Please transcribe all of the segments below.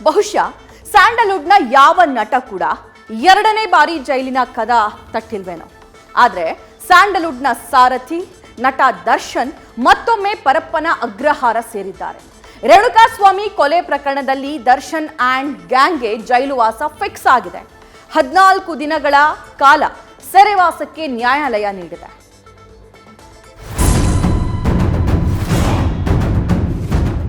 ಬಹುಶಃ ಸ್ಯಾಂಡಲ್ವುಡ್ನ ಯಾವ ನಟ ಕೂಡ 2ನೇ ಬಾರಿ ಜೈಲಿನ ಕದ ತಟ್ಟಿಲ್ವೇನೋ. ಆದ್ರೆ ಸ್ಯಾಂಡಲ್ವುಡ್ನ ಸಾರಥಿ ನಟ ದರ್ಶನ್ ಮತ್ತೊಮ್ಮೆ ಪರಪ್ಪನ ಅಗ್ರಹಾರ ಸೇರಿದ್ದಾರೆ. ರೇಣುಕಾಸ್ವಾಮಿ ಕೊಲೆ ಪ್ರಕರಣದಲ್ಲಿ ದರ್ಶನ್ ಆ್ಯಂಡ್ ಗ್ಯಾಂಗ್ಗೆ ಜೈಲುವಾಸ ಫಿಕ್ಸ್ ಆಗಿದೆ. 14 ದಿನಗಳ ಕಾಲ ಸೆರೆವಾಸಕ್ಕೆ ನ್ಯಾಯಾಲಯ ನೀಡಿದೆ.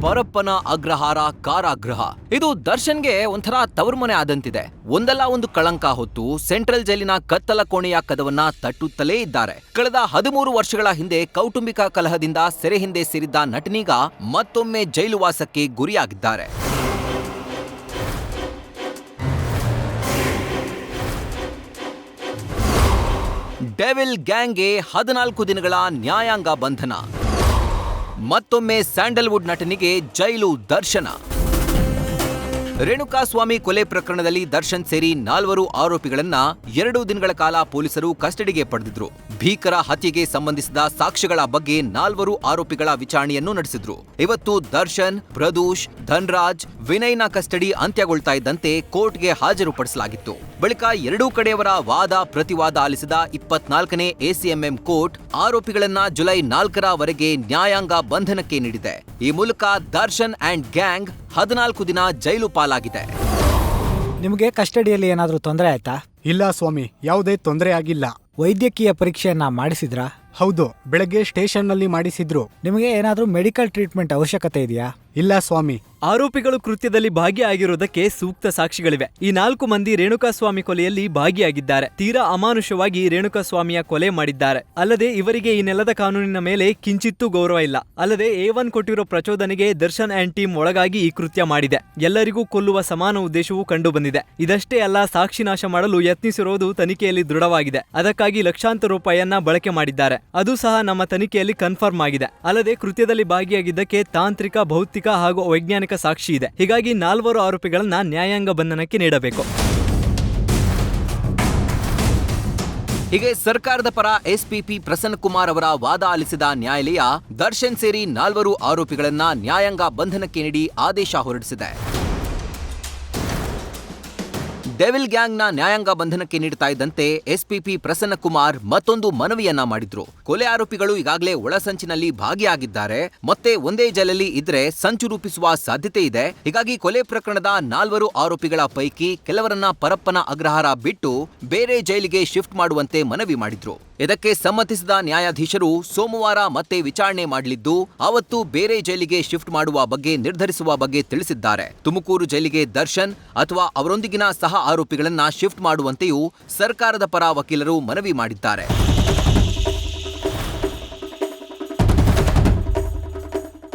ಪರಪ್ಪನ ಅಗ್ರಹಾರ ಕಾರಾಗೃಹ ಇದು ದರ್ಶನ್ಗೆ ಒಂಥರ ತವರ್ಮನೆ ಆದಂತಿದೆ. ಒಂದಲ್ಲ ಒಂದು ಕಳಂಕ ಹೊತ್ತು ಸೆಂಟ್ರಲ್ ಜೈಲಿನ ಕತ್ತಲ ಕೋಣೆಯ ಕದವನ್ನ ತಟ್ಟುತ್ತಲೇ ಇದ್ದಾರೆ. ಕಳೆದ 13 ವರ್ಷಗಳ ಹಿಂದೆ ಕೌಟುಂಬಿಕ ಕಲಹದಿಂದ ಸೆರೆ ಹಿಂದೆ ಸೇರಿದ್ದ ನಟನೀಗ ಮತ್ತೊಮ್ಮೆ ಜೈಲುವಾಸಕ್ಕೆ ಗುರಿಯಾಗಿದ್ದಾರೆ. ಡೆವಿಲ್ ಗ್ಯಾಂಗ್ಗೆ 14 ದಿನಗಳ ನ್ಯಾಯಾಂಗ ಬಂಧನ. ಮತ್ತೊಮ್ಮೆ ಸ್ಯಾಂಡಲ್ವುಡ್ ನಟನಿಗೆ ಜೈಲು ದರ್ಶನ. ರೇಣುಕಾಸ್ವಾಮಿ ಕೊಲೆ ಪ್ರಕರಣದಲ್ಲಿ ದರ್ಶನ್ ಸೇರಿ 4 ಆರೋಪಿಗಳನ್ನ 2 ದಿನಗಳ ಕಾಲ ಪೊಲೀಸರು ಕಸ್ಟಡಿಗೆ ಪಡೆದಿದ್ರು. ಭೀಕರ ಹತ್ಯೆಗೆ ಸಂಬಂಧಿಸಿದ ಸಾಕ್ಷ್ಯಗಳ ಬಗ್ಗೆ 4 ಆರೋಪಿಗಳ ವಿಚಾರಣೆಯನ್ನು ನಡೆಸಿದ್ರು. ಇವತ್ತು ದರ್ಶನ್, ಪ್ರದೂಷ್, ಧನ್ರಾಜ್, ವಿನಯ್ನ ಕಸ್ಟಡಿ ಅಂತ್ಯಗೊಳ್ತಾ ಇದ್ದಂತೆ ಕೋರ್ಟ್ಗೆ ಹಾಜರುಪಡಿಸಲಾಗಿತ್ತು. ಬಳಿಕ ಎರಡೂ ಕಡೆಯವರ ವಾದ ಪ್ರತಿವಾದ ಆಲಿಸಿದ 24ನೇ ಎಸಿಎಂಎಂ ಕೋರ್ಟ್ ಆರೋಪಿಗಳನ್ನ ಜುಲೈ 4ರವರೆಗೆ ನ್ಯಾಯಾಂಗ ಬಂಧನಕ್ಕೆ ನೀಡಿದೆ. ಈ ಮೂಲಕ ದರ್ಶನ್ ಅಂಡ್ ಗ್ಯಾಂಗ್ 14 ದಿನ ಜೈಲು ಪಾಲಾಗಿದೆ. ನಿಮಗೆ ಕಸ್ಟಡಿಯಲ್ಲಿ ಏನಾದರೂ ತೊಂದರೆ ಆಯ್ತಾ? ಇಲ್ಲ ಸ್ವಾಮಿ, ಯಾವುದೇ ತೊಂದರೆ ಆಗಿಲ್ಲ. ವೈದ್ಯಕೀಯ ಪರೀಕ್ಷೆಯನ್ನ ಮಾಡಿಸಿದ್ರಾ? ಹೌದು, ಬೆಳಗ್ಗೆ ಸ್ಟೇಷನ್ನಲ್ಲಿ ಮಾಡಿಸಿದ್ರು. ನಿಮಗೆ ಏನಾದರೂ ಮೆಡಿಕಲ್ ಟ್ರೀಟ್ಮೆಂಟ್ ಅವಶ್ಯಕತೆ ಇದೆಯಾ? ಇಲ್ಲ ಸ್ವಾಮಿ. ಆರೋಪಿಗಳು ಕೃತ್ಯದಲ್ಲಿ ಭಾಗಿಯಾಗಿರುವುದಕ್ಕೆ ಸೂಕ್ತ ಸಾಕ್ಷಿಗಳಿವೆ. ಈ 4 ಮಂದಿ ರೇಣುಕಾಸ್ವಾಮಿ ಕೊಲೆಯಲ್ಲಿ ಭಾಗಿಯಾಗಿದ್ದಾರೆ. ತೀರಾ ಅಮಾನುಷವಾಗಿ ರೇಣುಕಾಸ್ವಾಮಿಯ ಕೊಲೆ ಮಾಡಿದ್ದಾರೆ. ಅಲ್ಲದೆ ಇವರಿಗೆ ಈ ನೆಲದ ಕಾನೂನಿನ ಮೇಲೆ ಕಿಂಚಿತ್ತೂ ಗೌರವ ಇಲ್ಲ. ಅಲ್ಲದೆ A1 ಕೊಟ್ಟಿರೋ ಪ್ರಚೋದನೆಗೆ ದರ್ಶನ್ ಅಂಡ್ ಟೀಮ್ ಒಳಗಾಗಿ ಈ ಕೃತ್ಯ ಮಾಡಿದೆ. ಎಲ್ಲರಿಗೂ ಕೊಲ್ಲುವ ಸಮಾನ ಉದ್ದೇಶವೂ ಕಂಡು ಬಂದಿದೆ. ಇದಷ್ಟೇ ಅಲ್ಲ, ಸಾಕ್ಷಿ ನಾಶ ಮಾಡಲು ಯತ್ನಿಸಿರುವುದು ತನಿಖೆಯಲ್ಲಿ ದೃಢವಾಗಿದೆ. ಅದಕ್ಕಾಗಿ ಲಕ್ಷಾಂತರ ರೂಪಾಯಿಯನ್ನ ಬಳಕೆ ಮಾಡಿದ್ದಾರೆ. ಅದು ಸಹ ನಮ್ಮ ತನಿಖೆಯಲ್ಲಿ ಕನ್ಫರ್ಮ್ ಆಗಿದೆ. ಅಲ್ಲದೆ ಕೃತ್ಯದಲ್ಲಿ ಭಾಗಿಯಾಗಿದ್ದಕ್ಕೆ ತಾಂತ್ರಿಕ, ಭೌತಿಕ ಹಾಗೂ ವೈಜ್ಞಾನಿಕ ಸಾಕ್ಷಿ ಇದೆ. ಹೀಗಾಗಿ 4 ಆರೋಪಿಗಳನ್ನ ನ್ಯಾಯಾಂಗ ಬಂಧನಕ್ಕೆ ನೀಡಬೇಕು. ಹೀಗೆ ಸರ್ಕಾರದ ಪರ ಎಸ್ಪಿಪಿ ಪ್ರಸನ್ನಕುಮಾರ್ ಅವರ ವಾದ ಆಲಿಸಿದ ನ್ಯಾಯಾಲಯ ದರ್ಶನ್ ಸೇರಿ 4 ಆರೋಪಿಗಳನ್ನ ನ್ಯಾಯಾಂಗ ಬಂಧನಕ್ಕೆ ನೀಡಿ ಆದೇಶ ಹೊರಡಿಸಿದೆ. ಡೆವಿಲ್ ಗ್ಯಾಂಗ್ನ ನ್ಯಾಯಾಂಗ ಬಂಧನಕ್ಕೆ ನೀಡುತ್ತಾ ಇದ್ದಂತೆ ಎಸ್ಪಿಪಿ ಪ್ರಸನ್ನಕುಮಾರ್ ಮತ್ತೊಂದು ಮನವಿಯನ್ನ ಮಾಡಿದ್ರು. ಕೊಲೆ ಆರೋಪಿಗಳು ಈಗಾಗಲೇ ಒಳಸಂಚಿನಲ್ಲಿ ಭಾಗಿಯಾಗಿದ್ದಾರೆ. ಮತ್ತೆ ಒಂದೇ ಜೈಲಲ್ಲಿ ಇದ್ರೆ ಸಂಚು ರೂಪಿಸುವ ಸಾಧ್ಯತೆ ಇದೆ. ಹೀಗಾಗಿ ಕೊಲೆ ಪ್ರಕರಣದ 4 ಆರೋಪಿಗಳ ಪೈಕಿ ಕೆಲವರನ್ನ ಪರಪ್ಪನ ಅಗ್ರಹಾರ ಬಿಟ್ಟು ಬೇರೆ ಜೈಲಿಗೆ ಶಿಫ್ಟ್ ಮಾಡುವಂತೆ ಮನವಿ ಮಾಡಿದ್ರು. ಇದಕ್ಕೆ ಸಮ್ಮತಿಸಿದ ನ್ಯಾಯಾಧೀಶರು ಸೋಮವಾರ ಮತ್ತೆ ವಿಚಾರಣೆ ಮಾಡಲಿದ್ದು, ಅವತ್ತು ಬೇರೆ ಜೈಲಿಗೆ ಶಿಫ್ಟ್ ಮಾಡುವ ಬಗ್ಗೆ ನಿರ್ಧರಿಸುವ ಬಗ್ಗೆ ತಿಳಿಸಿದ್ದಾರೆ. ತುಮಕೂರು ಜೈಲಿಗೆ ದರ್ಶನ್ ಅಥವಾ ಅವರೊಂದಿಗಿನ ಸಹ ಆರೋಪಿಗಳನ್ನ ಶಿಫ್ಟ್ ಮಾಡುವಂತೆಯೂ ಸರ್ಕಾರದ ಪರ ವಕೀಲರು ಮನವಿ ಮಾಡಿದ್ದಾರೆ.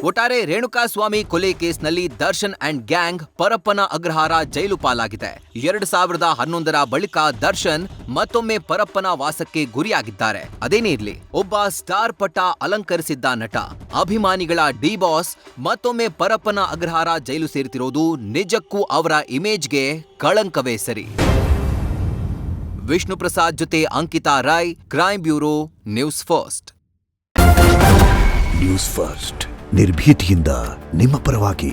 ಒಟ್ಟಾರೆ ರೇಣುಕಾಸ್ವಾಮಿ ಕೊಲೆ ಕೇಸ್ನಲ್ಲಿ ದರ್ಶನ್ ಅಂಡ್ ಗ್ಯಾಂಗ್ ಪರಪ್ಪನ ಅಗ್ರಹಾರ ಜೈಲು ಪಾಲಾಗಿದೆ. 2011ರ ಬಳಿಕ ದರ್ಶನ್ ಮತ್ತೊಮ್ಮೆ ಪರಪ್ಪನ ವಾಸಕ್ಕೆ ಗುರಿಯಾಗಿದ್ದಾರೆ. ಅದೇನೇ ಇರ್ಲಿ, ಒಬ್ಬ ಸ್ಟಾರ್ ಪಟ ಅಲಂಕರಿಸಿದ್ದ ನಟ, ಅಭಿಮಾನಿಗಳ ಡಿ ಬಾಸ್ ಮತ್ತೊಮ್ಮೆ ಪರಪ್ಪನ ಅಗ್ರಹಾರ ಜೈಲು ಸೇರುತ್ತಿರೋದು ನಿಜಕ್ಕೂ ಅವರ ಇಮೇಜ್ಗೆ ಕಳಂಕವೇ ಸರಿ. ವಿಷ್ಣು ಪ್ರಸಾದ್ ಜೊತೆ Ankita Roy, crime bureau, News First. News First ನಿರ್ಭೀತಿಯಿಂದ ನಿಮ್ಮ ಪರವಾಗಿ.